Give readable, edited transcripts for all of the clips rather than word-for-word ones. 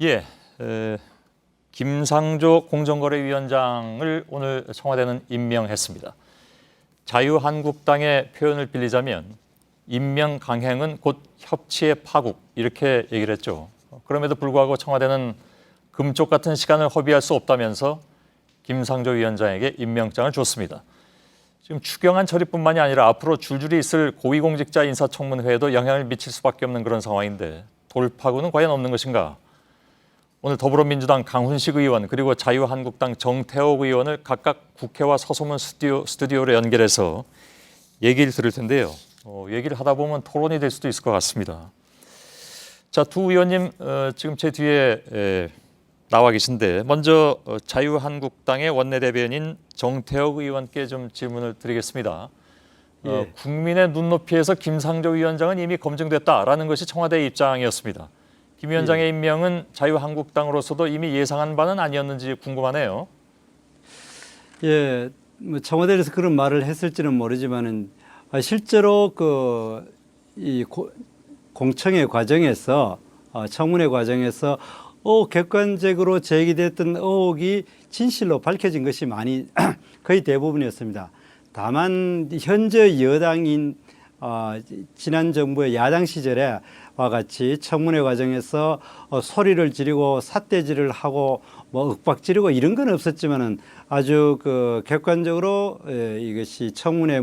예, 김상조 공정거래위원장을 오늘 청와대는 임명했습니다. 자유한국당의 표현을 빌리자면 임명 강행은 곧 협치의 파국 이렇게 얘기를 했죠. 그럼에도 불구하고 청와대는 금쪽 같은 시간을 허비할 수 없다면서 김상조 위원장에게 임명장을 줬습니다. 지금 추경안 처리뿐만이 아니라 앞으로 줄줄이 있을 고위공직자 인사청문회에도 영향을 미칠 수밖에 없는 그런 상황인데 돌파구는 과연 없는 것인가? 오늘 더불어민주당 강훈식 의원 그리고 자유한국당 정태욱 의원을 각각 국회와 서소문 스튜디오로 연결해서 얘기를 들을 텐데요. 얘기를 하다 보면 토론이 될 수도 있을 것 같습니다. 자, 두 의원님 지금 제 뒤에 나와 계신데 먼저 자유한국당의 원내대변인 정태욱 의원께 좀 질문을 드리겠습니다. 예. 국민의 눈높이에서 김상조 위원장은 이미 검증됐다라는 것이 청와대의 입장이었습니다. 김 위원장의 임명은 자유한국당으로서도 이미 예상한 바는 아니었는지 궁금하네요. 예, 뭐 청와대에서 그런 말을 했을지는 모르지만은 실제로 이 공청회 과정에서 청문회 과정에서 객관적으로 제기됐던 의혹이 진실로 밝혀진 것이 많이 거의 대부분이었습니다. 다만 현재 여당인 지난 정부의 야당 시절에 와 같이 청문회 과정에서 소리를 지르고 삿대질을 하고 뭐 윽박지르고 이런 건 없었지만은 아주 객관적으로 이것이 청문회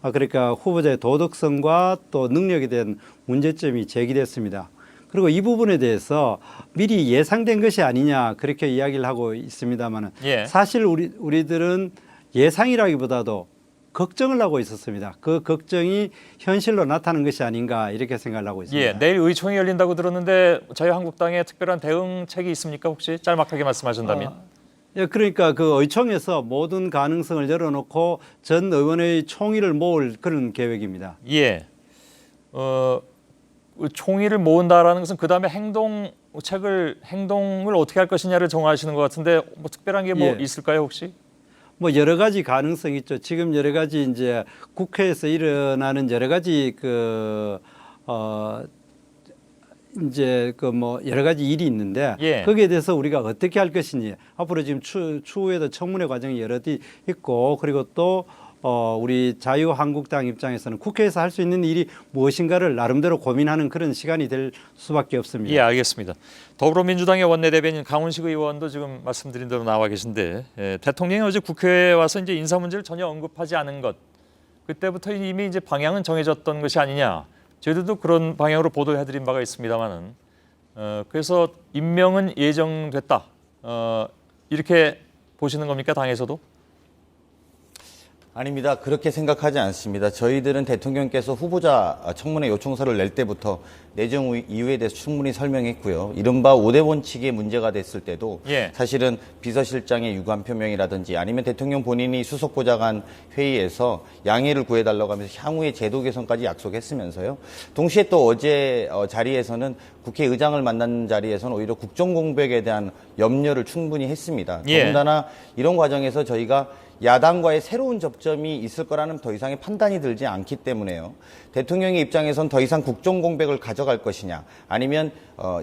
그러니까 후보자의 도덕성과 또 능력에 대한 문제점이 제기됐습니다. 그리고 이 부분에 대해서 미리 예상된 것이 아니냐 그렇게 이야기를 하고 있습니다만은 사실 우리들은 예상이라기보다도 걱정을 하고 있었습니다. 그 걱정이 현실로 나타난 것이 아닌가 이렇게 생각을 하고 있습니다. 예, 내일 의총이 열린다고 들었는데 자유한국당의 특별한 대응책이 있습니까? 혹시 짤막하게 말씀하신다면. 예, 그러니까 그 의총에서 모든 가능성을 열어놓고 전 의원의 총의를 모을 그런 계획입니다. 예, 총의를 모은다라는 것은 그 다음에 행동을 어떻게 할 것이냐를 정하시는 것 같은데 뭐 특별한 게 뭐 있을까요 혹시? 뭐 여러 가지 가능성이 있죠. 지금 여러 가지 이제 국회에서 일어나는 여러 가지 이제 뭐 여러 가지 일이 있는데 거기에 대해서 우리가 어떻게 할 것이니 앞으로 지금 추후에도 청문회 과정이 여러 개 있고 그리고 또 우리 자유한국당 입장에서는 국회에서 할 수 있는 일이 무엇인가를 나름대로 고민하는 그런 시간이 될 수밖에 없습니다. 예, 알겠습니다. 더불어민주당의 원내대변인 강훈식 의원도 지금 말씀드린 대로 나와 계신데 대통령이 어제 국회에 와서 이제 인사 문제를 전혀 언급하지 않은 것 그때부터 이미 이제 방향은 정해졌던 것이 아니냐. 저희들도 그런 방향으로 보도를 해드린 바가 있습니다만은 그래서 임명은 예정됐다 이렇게 보시는 겁니까 당에서도? 아닙니다. 그렇게 생각하지 않습니다. 저희들은 대통령께서 후보자 청문회 요청서를 낼 때부터 내정 이유에 대해서 충분히 설명했고요. 이른바 5대 원칙이 문제가 됐을 때도 사실은 비서실장의 유감 표명이라든지 아니면 대통령 본인이 수석보좌관 회의에서 양해를 구해달라고 하면서 향후의 제도 개선까지 약속했으면서요. 동시에 또 어제 자리에서는 국회의장을 만난 자리에서는 오히려 국정공백에 대한 염려를 충분히 했습니다. 더군다나 이런 과정에서 저희가 야당과의 새로운 접점이 있을 거라는 더 이상의 판단이 들지 않기 때문에요. 대통령의 입장에선 더 이상 국정공백을 가져갈 것이냐 아니면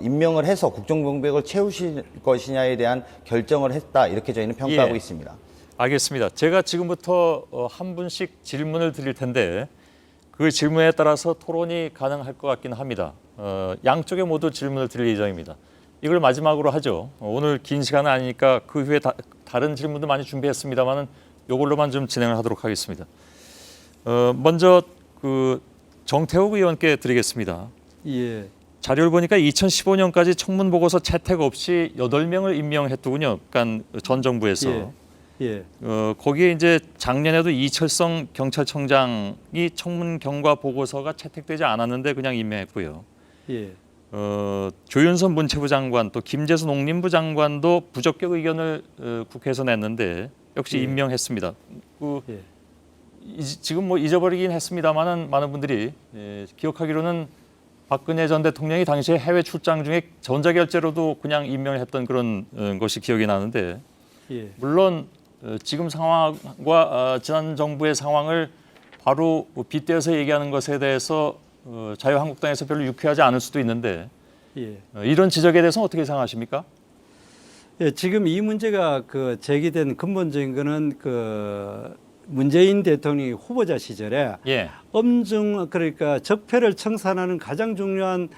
임명을 해서 국정공백을 채우실 것이냐에 대한 결정을 했다 이렇게 저희는 평가하고 있습니다. 알겠습니다. 제가 지금부터 한 분씩 질문을 드릴 텐데 그 질문에 따라서 토론이 가능할 것 같긴 합니다. 양쪽에 모두 질문을 드릴 예정입니다. 이걸 마지막으로 하죠. 오늘 긴 시간은 아니니까 그 후에 다른 질문도 많이 준비했습니다만은 이걸로만 좀 진행을 하도록 하겠습니다. 먼저 그 정태욱 의원께 드리겠습니다. 예. 자료를 보니까 2015년까지 청문 보고서 채택 없이 8명을 임명했더군요. 그러니까 전 정부에서. 거기에 이제 작년에도 이철성 경찰청장이 청문 경과 보고서가 채택되지 않았는데 그냥 임명했고요. 조윤선 문체부 장관 또 김재수 농림부 장관도 부적격 의견을 국회에서 냈는데 역시 임명했습니다. 지금 뭐 잊어버리긴 했습니다만은 많은 분들이 기억하기로는 박근혜 전 대통령이 당시에 해외 출장 중에 전자결제로도 그냥 임명을 했던 그런 것이 기억이 나는데 물론 지금 상황과 지난 정부의 상황을 바로 빗대어서 얘기하는 것에 대해서 자유한국당에서 별로 유쾌하지 않을 수도 있는데 예. 이런 지적에 대해서는 어떻게 생각하십니까? 예, 지금 이 문제가 그 제기된 근본적인 거는 그 문재인 대통령이 후보자 시절에 예. 그러니까 적폐를 청산하는 가장 중요한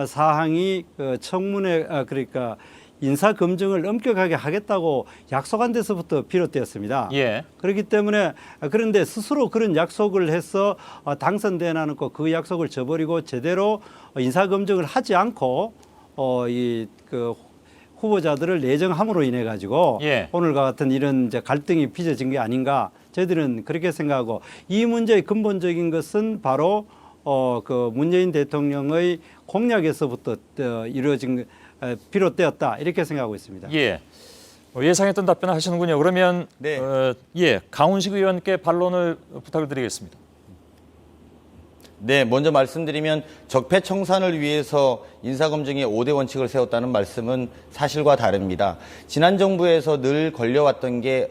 사항이 그 청문회 그러니까 인사 검증을 엄격하게 하겠다고 약속한 데서부터 비롯되었습니다. 예. 그렇기 때문에 그런데 스스로 그런 약속을 해서 당선돼 나놓고 그 약속을 저버리고 제대로 인사 검증을 하지 않고 이 그 후보자들을 내정함으로 인해 가지고 예. 오늘과 같은 이런 이제 갈등이 빚어진 게 아닌가 저희들은 그렇게 생각하고 이 문제의 근본적인 것은 바로 그 문재인 대통령의 공약에서부터 이루어진 비롯되었다 이렇게 생각하고 있습니다. 예. 예상했던 답변을 하시는군요. 그러면 네. 예, 강훈식 의원께 반론을 부탁을 드리겠습니다. 네, 먼저 말씀드리면 적폐 청산을 위해서 인사검증의 5대 원칙을 세웠다는 말씀은 사실과 다릅니다. 지난 정부에서 늘 걸려왔던 게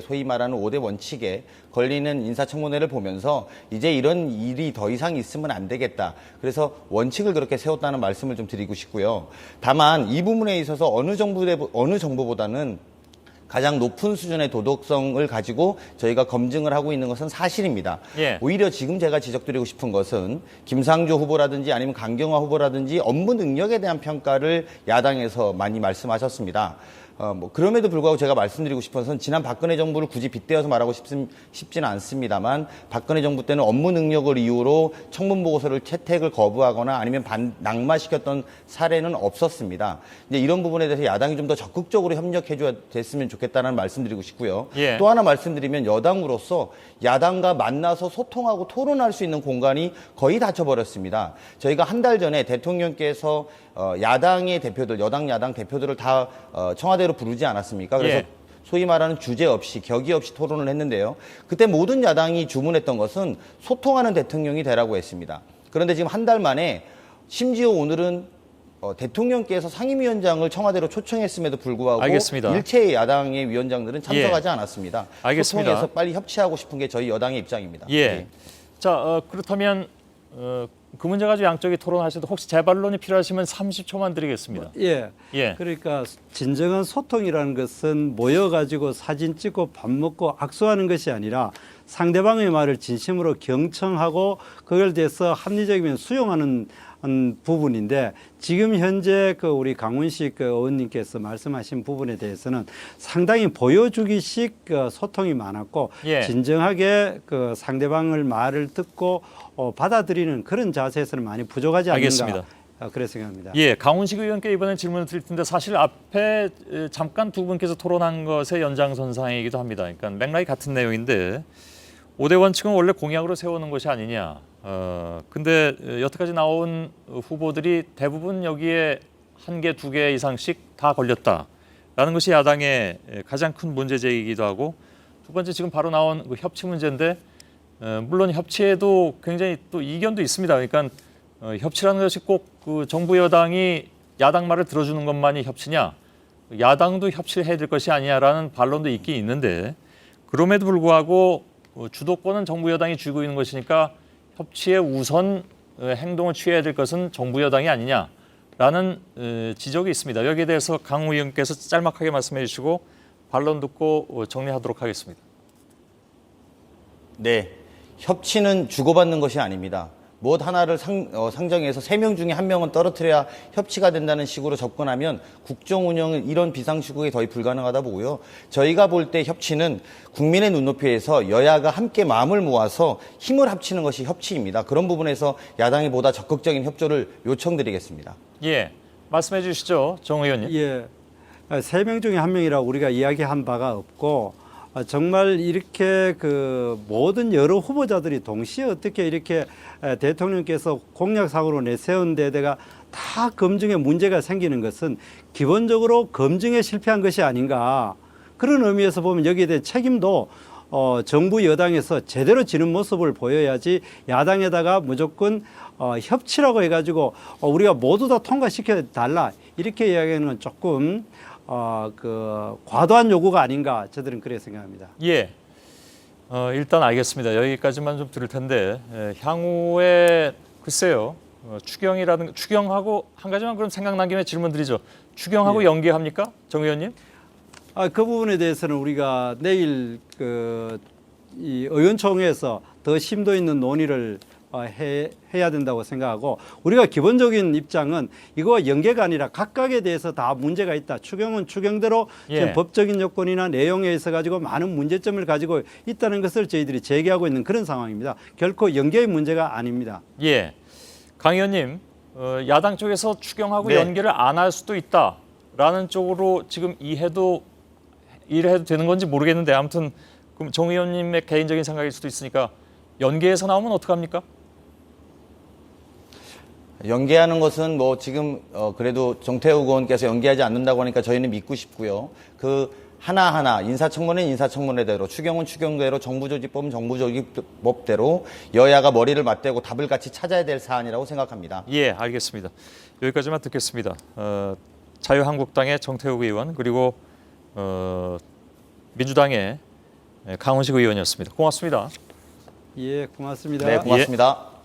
소위 말하는 5대 원칙에 걸리는 인사청문회를 보면서 이제 이런 일이 더 이상 있으면 안 되겠다. 그래서 원칙을 그렇게 세웠다는 말씀을 좀 드리고 싶고요. 다만 이 부분에 있어서 어느 정부보다는 가장 높은 수준의 도덕성을 가지고 저희가 검증을 하고 있는 것은 사실입니다. 예. 오히려 지금 제가 지적드리고 싶은 것은 김상조 후보라든지 아니면 강경화 후보라든지 업무 능력에 대한 평가를 야당에서 많이 말씀하셨습니다. 그럼에도 불구하고 제가 말씀드리고 싶은 것은 지난 박근혜 정부를 굳이 빗대어서 말하고 싶지는 않습니다만 박근혜 정부 때는 업무 능력을 이유로 청문 보고서를 채택을 거부하거나 아니면 낙마시켰던 사례는 없었습니다. 이제 이런 부분에 대해서 야당이 좀 더 적극적으로 협력해줘야 됐으면 좋겠다는 말씀드리고 싶고요. 예. 또 하나 말씀드리면 여당으로서 야당과 만나서 소통하고 토론할 수 있는 공간이 거의 닫혀버렸습니다. 저희가 한 달 전에 대통령께서 야당의 대표들, 여당, 야당 대표들을 다 청와대로 부르지 않았습니까? 그래서 예. 소위 말하는 주제 없이, 격의 없이 토론을 했는데요. 그때 모든 야당이 주문했던 것은 소통하는 대통령이 되라고 했습니다. 그런데 지금 한 달 만에 심지어 오늘은 대통령께서 상임위원장을 청와대로 초청했음에도 불구하고 알겠습니다. 일체의 야당의 위원장들은 참석하지 않았습니다. 알겠습니다. 소통해서 빨리 협치하고 싶은 게 저희 여당의 입장입니다. 예. 네. 자, 그렇다면 그 문제 가지고 양쪽이 토론하실 때 혹시 재반론이 필요하시면 30초만 드리겠습니다. 예. 예. 그러니까 진정한 소통이라는 것은 모여가지고 사진 찍고 밥 먹고 악수하는 것이 아니라 상대방의 말을 진심으로 경청하고 그걸 대해서 합리적이면 수용하는 부분인데 지금 현재 그 우리 강훈식 의원님께서 말씀하신 부분에 대해서는 상당히 보여주기식 소통이 많았고 예. 진정하게 그 상대방의 말을 듣고 받아들이는 그런 자세에서는 많이 부족하지 않는가. 알겠습니다. 그래 생각합니다. 예, 강훈식 의원께 이번에 질문을 드릴 텐데 사실 앞에 잠깐 두 분께서 토론한 것의 연장선상이기도 합니다. 그러니까 맥락이 같은 내용인데 5대 원칙은 원래 공약으로 세우는 것이 아니냐. 근데 여태까지 나온 후보들이 대부분 여기에 한 개, 두 개 이상씩 다 걸렸다라는 것이 야당의 가장 큰 문제 제기이기도 하고 두 번째 지금 바로 나온 그 협치 문제인데 물론 협치에도 굉장히 또 이견도 있습니다. 그러니까 협치라는 것이 꼭 그 정부 여당이 야당 말을 들어주는 것만이 협치냐? 야당도 협치를 해야 될 것이 아니냐라는 반론도 있긴 있는데 그럼에도 불구하고 주도권은 정부 여당이 쥐고 있는 것이니까 협치에 우선 행동을 취해야 될 것은 정부 여당이 아니냐라는 지적이 있습니다. 여기에 대해서 강 의원께서 짤막하게 말씀해 주시고 반론 듣고 정리하도록 하겠습니다. 네, 협치는 주고받는 것이 아닙니다. 무엇 하나를 상정해서 3명 중에 1명은 떨어뜨려야 협치가 된다는 식으로 접근하면 국정 운영은 이런 비상시국에 거의 불가능하다 보고요. 저희가 볼 때 협치는 국민의 눈높이에서 여야가 함께 마음을 모아서 힘을 합치는 것이 협치입니다. 그런 부분에서 야당이 보다 적극적인 협조를 요청드리겠습니다. 예, 말씀해 주시죠, 정 의원님. 예, 3명 중에 1명이라고 우리가 이야기한 바가 없고 정말 이렇게 그 모든 여러 후보자들이 동시에 어떻게 이렇게 대통령께서 공약상으로 내세운 데다가 다 검증에 문제가 생기는 것은 기본적으로 검증에 실패한 것이 아닌가. 그런 의미에서 보면 여기에 대한 책임도 정부 여당에서 제대로 지는 모습을 보여야지 야당에다가 무조건 협치라고 해가지고 우리가 모두 다 통과시켜 달라 이렇게 이야기하는 건 조금 그 과도한 요구가 아닌가 저들은 그렇게 생각합니다. 예, 일단 알겠습니다. 여기까지만 좀 들을 텐데 향후에 글쎄요 추경하고 한 가지만 그럼 생각난 김에 질문 드리죠. 추경하고 예. 연계합니까, 정 의원님? 그 부분에 대해서는 우리가 내일 이 의원총회에서 더 심도 있는 논의를 해야 된다고 생각하고 우리가 기본적인 입장은 이거와 연계가 아니라 각각에 대해서 다 문제가 있다. 추경은 추경대로 예. 지금 법적인 요건이나 내용에 있어 가지고 많은 문제점을 가지고 있다는 것을 저희들이 제기하고 있는 그런 상황입니다. 결코 연계의 문제가 아닙니다. 예, 강 의원님, 야당 쪽에서 추경하고 네. 연계를 안 할 수도 있다라는 쪽으로 지금 이해도 되는 건지 모르겠는데 아무튼 그럼 정 의원님의 개인적인 생각일 수도 있으니까 연계해서 나오면 어떡합니까? 연계하는 것은 뭐 지금 그래도 정태욱 의원께서 연계하지 않는다고 하니까 저희는 믿고 싶고요. 그 하나하나 인사청문회는 인사청문회대로 추경은 추경대로 정부조직법은 정부조직법대로 여야가 머리를 맞대고 답을 같이 찾아야 될 사안이라고 생각합니다. 예, 알겠습니다. 여기까지만 듣겠습니다. 자유한국당의 정태욱 의원 그리고 민주당의 강훈식 의원이었습니다. 고맙습니다. 예, 고맙습니다. 네, 고맙습니다.